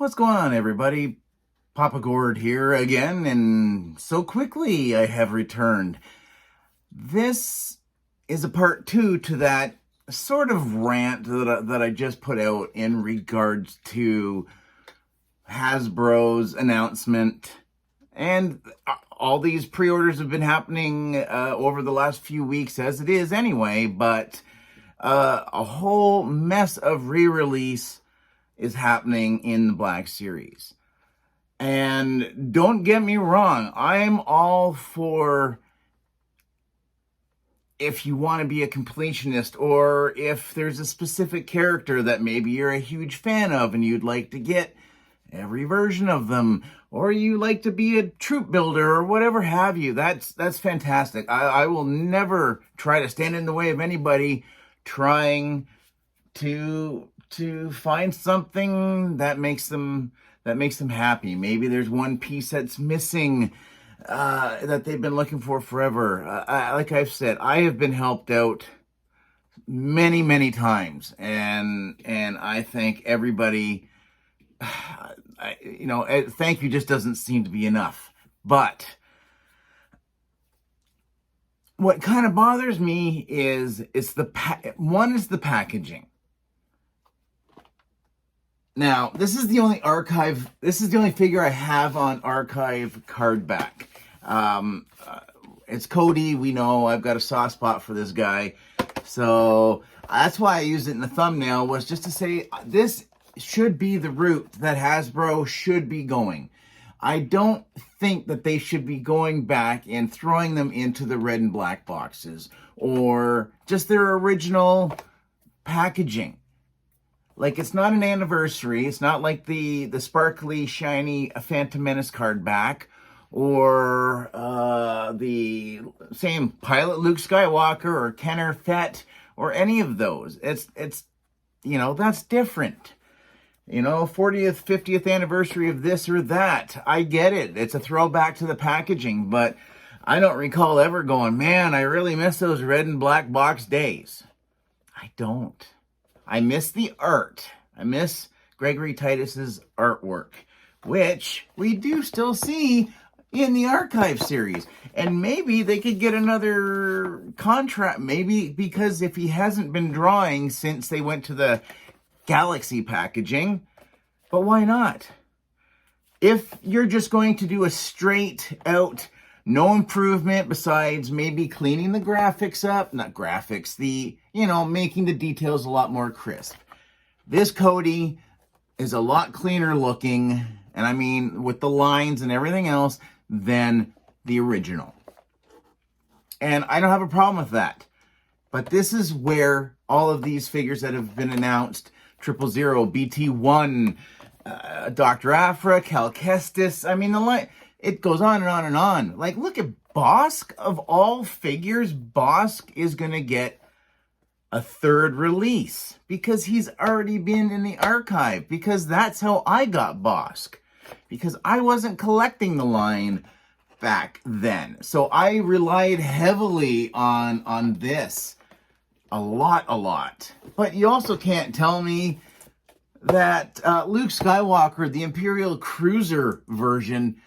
What's going on, everybody? Papa Gord here again, and so quickly I have returned. This is a part 2 to that sort of rant that I just put out in regards to Hasbro's announcement. And all these pre-orders have been happening over the last few weeks, as it is anyway, but a whole mess of re-release is happening in the Black Series. And don't get me wrong, I'm all for if you want to be a completionist, or if there's a specific character that maybe you're a huge fan of and you'd like to get every version of them, or you like to be a troop builder or whatever have you. That's fantastic. I will never try to stand in the way of anybody trying to find something that makes them happy. Maybe there's one piece that's missing that they've been looking for forever. Like I've said, I have been helped out many times, and I thank everybody. Thank you just doesn't seem to be enough. But what kind of bothers me is the packaging. Now, this is the only figure I have on archive card back. It's Cody. We know I've got a soft spot for this guy. So that's why I used it in the thumbnail, was just to say this should be the route that Hasbro should be going. I don't think that they should be going back and throwing them into the red and black boxes or just their original packaging. Like, it's not an anniversary. It's not like the sparkly, shiny Phantom Menace card back, or the same Pilot Luke Skywalker or Kenner Fett or any of those. It's that's different. 40th, 50th anniversary of this or that. I get it. It's a throwback to the packaging, but I don't recall ever going, man, I really miss those red and black box days. I don't. I miss the art. I miss Gregory Titus's artwork, which we do still see in the archive series. And maybe they could get another contract, maybe, because if he hasn't been drawing since they went to the Galaxy packaging, but why not? If you're just going to do a straight out, no improvement besides maybe cleaning the graphics up, not graphics, making the details a lot more crisp. This Cody is a lot cleaner looking, and I mean with the lines and everything else, than the original. And I don't have a problem with that. But this is where all of these figures that have been announced, 000, BT1, Dr. Aphra, Cal Kestis, I mean, the line, it goes on and on and on. Like, look at Bosk. Of all figures, Bosk is going to get a third release because he's already been in the archive, because that's how I got Bosk, because I wasn't collecting the line back then. So I relied heavily on this. A lot. But you also can't tell me that Luke Skywalker, the Imperial Cruiser version,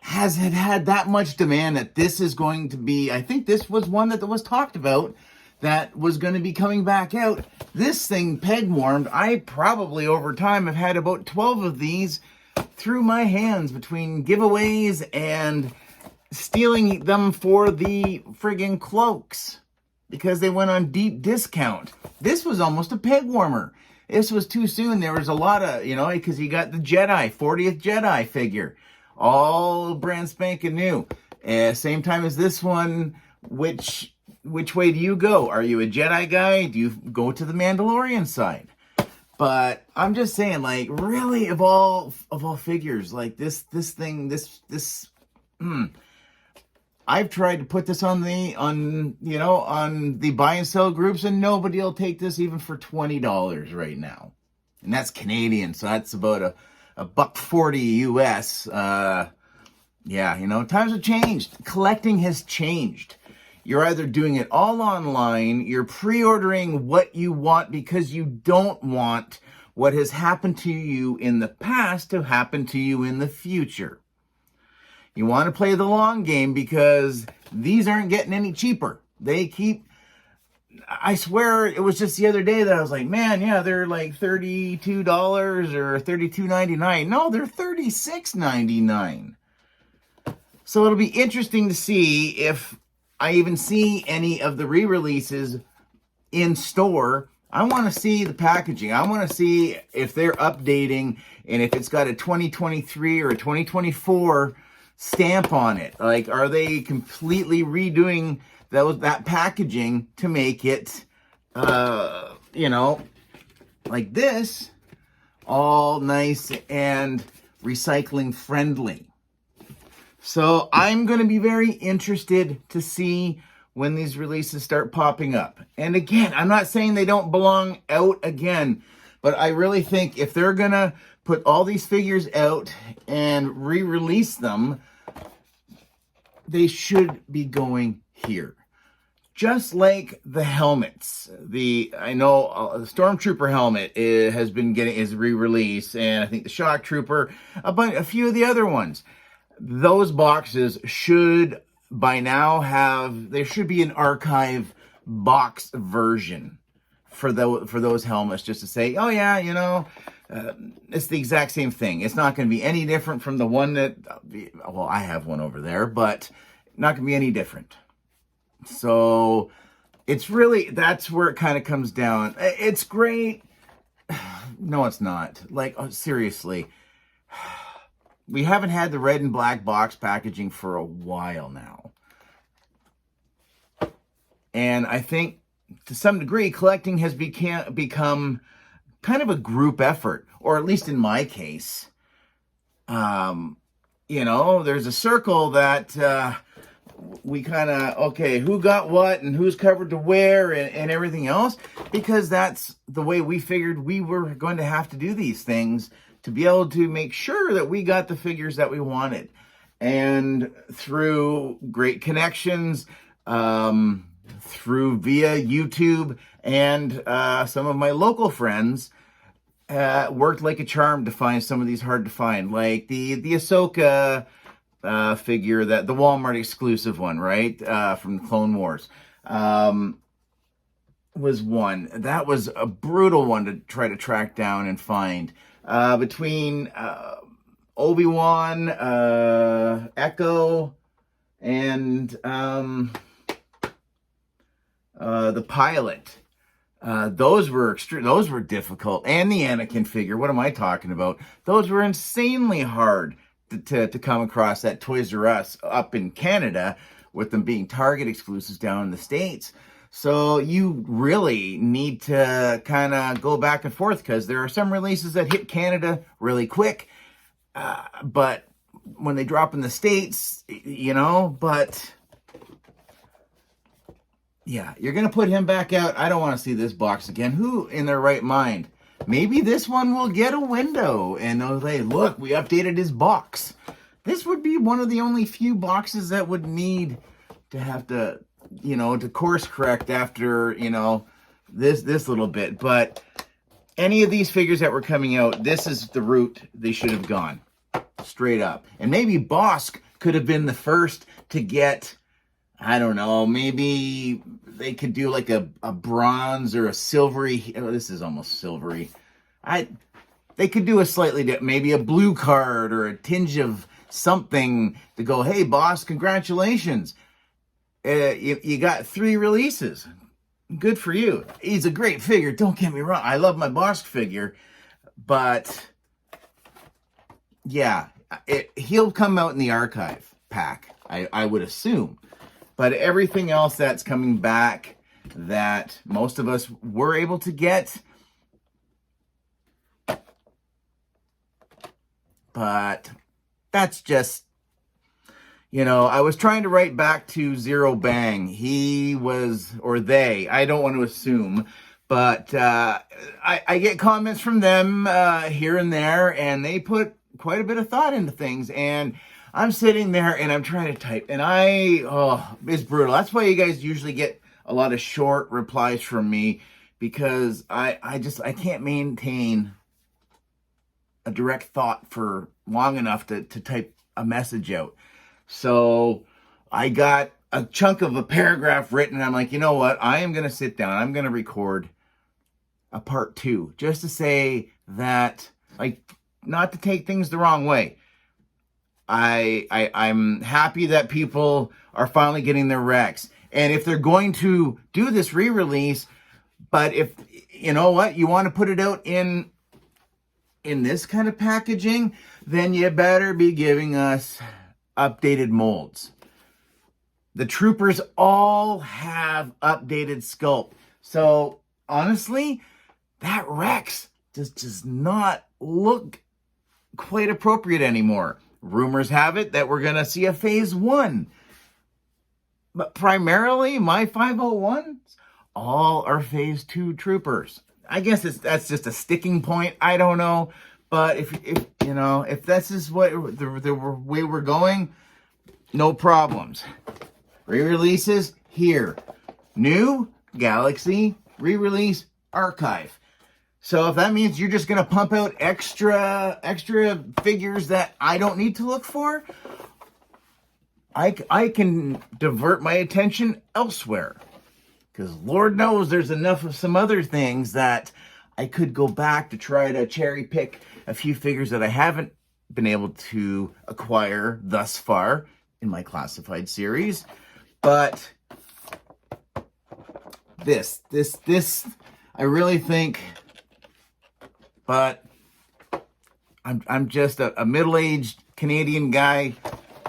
has had that much demand that this is going to be, I think this was one that was talked about, that was going to be coming back out. This thing peg-warmed. I probably over time have had about 12 of these through my hands between giveaways and stealing them for the friggin' cloaks, because they went on deep discount. This was almost a peg warmer. This was too soon. There was a lot of, because you got the Jedi, 40th Jedi figure, all brand spanking new. Same time as this one, which way do you go? Are you a Jedi guy? Do you go to the Mandalorian side? But I'm just saying, like, really, of all figures, like this thing, I've tried to put this on the buy and sell groups, and nobody will take this even for $20 right now. And that's Canadian, so that's about a $1.40 US. Times have changed. Collecting has changed. You're either doing it all online, you're pre-ordering what you want because you don't want what has happened to you in the past to happen to you in the future. You want to play the long game because these aren't getting any cheaper. They keep, I swear it was just the other day that I was like, man, yeah, they're like $32 or $32.99. No, they're $36.99. So it'll be interesting to see if I even see any of the re-releases in store. I want to see the packaging. I want to see if they're updating and if it's got a 2023 or a 2024 stamp on it. Like, are they completely redoing that packaging to make it, like this, all nice and recycling friendly. So I'm going to be very interested to see when these releases start popping up. And again, I'm not saying they don't belong out again, but I really think if they're going to put all these figures out and re-release them, they should be going here. Just like the helmets. I know the Stormtrooper helmet has been getting his re-release, and I think the Shock Trooper, a few of the other ones. Those boxes should by now there should be an archive box version for those helmets, just to say, oh yeah, it's the exact same thing. It's not going to be any different from the one that, well, I have one over there, but not going to be any different. So it's really, that's where it kind of comes down. It's great. No, it's not. Like, oh, seriously. We haven't had the red and black box packaging for a while now. And I think to some degree, collecting has become kind of a group effort, or at least in my case. There's a circle that we kind of, okay, who got what and who's covered to where and everything else, because that's the way we figured we were going to have to do these things to be able to make sure that we got the figures that we wanted. And through great connections, through via YouTube and some of my local friends, worked like a charm to find some of these hard to find, like the Ahsoka figure, that the Walmart exclusive one, right, from the Clone Wars, was one. That was a brutal one to try to track down and find. Between Obi-Wan, Echo, and the pilot. Those were difficult. And the Anakin figure, what am I talking about? Those were insanely hard to come across at Toys R Us up in Canada, with them being Target exclusives down in the States. So you really need to kind of go back and forth, because there are some releases that hit Canada really quick. But when they drop in the States, but yeah, you're going to put him back out. I don't want to see this box again. Who in their right mind? Maybe this one will get a window and they'll say, look, we updated his box. This would be one of the only few boxes that would need to have to, to course correct after, this little bit. But any of these figures that were coming out, this is the route they should have gone. Straight up. And maybe Bosk could have been the first to get, I don't know, maybe they could do like a bronze or a silvery. Oh, this is almost silvery. They could do a slightly different, maybe a blue card or a tinge of something to go, hey, boss, congratulations. You got 3 releases. Good for you. He's a great figure. Don't get me wrong. I love my Bosk figure. But, yeah, he'll come out in the archive pack, I would assume. But everything else that's coming back that most of us were able to get, but that's just, I was trying to write back to Zero Bang. He was, or they, I don't want to assume, but I get comments from them here and there, and they put quite a bit of thought into things, and I'm sitting there and I'm trying to type, and it's brutal. That's why you guys usually get a lot of short replies from me, because I can't maintain a direct thought for long enough to type a message out. So I got a chunk of a paragraph written, and I'm like, you know what? I am going to sit down. I'm going to record a part 2 just to say that, like, not to take things the wrong way. I'm happy that people are finally getting their Rex. And if they're going to do this re-release, but if, you know what, you want to put it out in this kind of packaging, then you better be giving us updated molds. The troopers all have updated sculpt. So honestly, that Rex just does not look quite appropriate anymore. Rumors have it that we're going to see a phase 1. But primarily, my 501s all are phase 2 troopers. I guess that's just a sticking point. I don't know. But if you know, if this is what the way we're going, no problems. Re-releases here. New Galaxy re-release archive. So if that means you're just going to pump out extra figures that I don't need to look for, I can divert my attention elsewhere. Because Lord knows there's enough of some other things that I could go back to try to cherry pick a few figures that I haven't been able to acquire thus far in my classified series. But this, I really think, but I'm just a middle-aged Canadian guy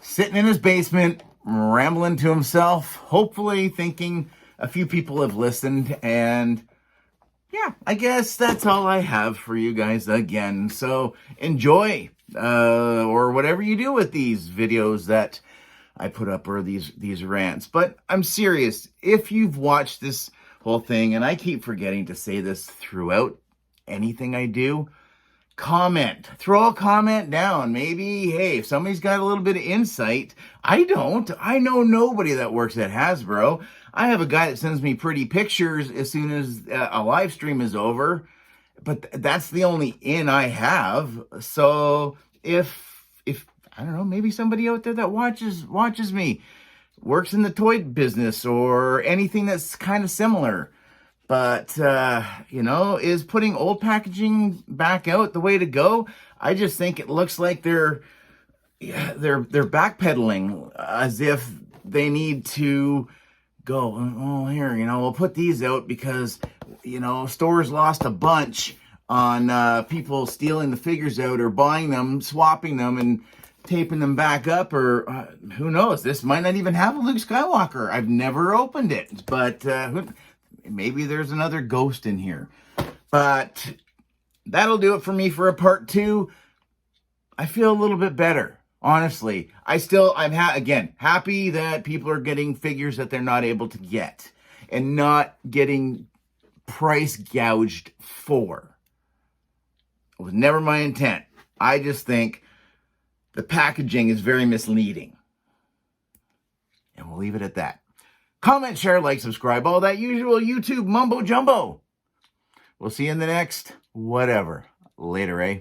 sitting in his basement, rambling to himself, hopefully thinking a few people have listened, and yeah, I guess that's all I have for you guys again. So enjoy, or whatever you do with these videos that I put up, or these rants. But I'm serious. If you've watched this whole thing, and I keep forgetting to say this throughout anything I do, comment. Throw a comment down. Maybe, hey, if somebody's got a little bit of insight. I don't. I know nobody that works at Hasbro. I have a guy that sends me pretty pictures as soon as a live stream is over. But that's the only in I have. So if I don't know, maybe somebody out there that watches me, works in the toy business or anything that's kind of similar, but, you know, is putting old packaging back out the way to go? I just think it looks like they're backpedaling, as if they need to go, oh, here, you know, we'll put these out because, you know, stores lost a bunch on people stealing the figures out or buying them, swapping them, and taping them back up, or who knows? This might not even have a Luke Skywalker. I've never opened it, but maybe there's another ghost in here. But that'll do it for me for a part 2. I feel a little bit better, honestly. I'm happy that people are getting figures that they're not able to get and not getting price gouged for. It was never my intent. I just think the packaging is very misleading. And we'll leave it at that. Comment, share, like, subscribe, all that usual YouTube mumbo jumbo. We'll see you in the next whatever. Later, eh?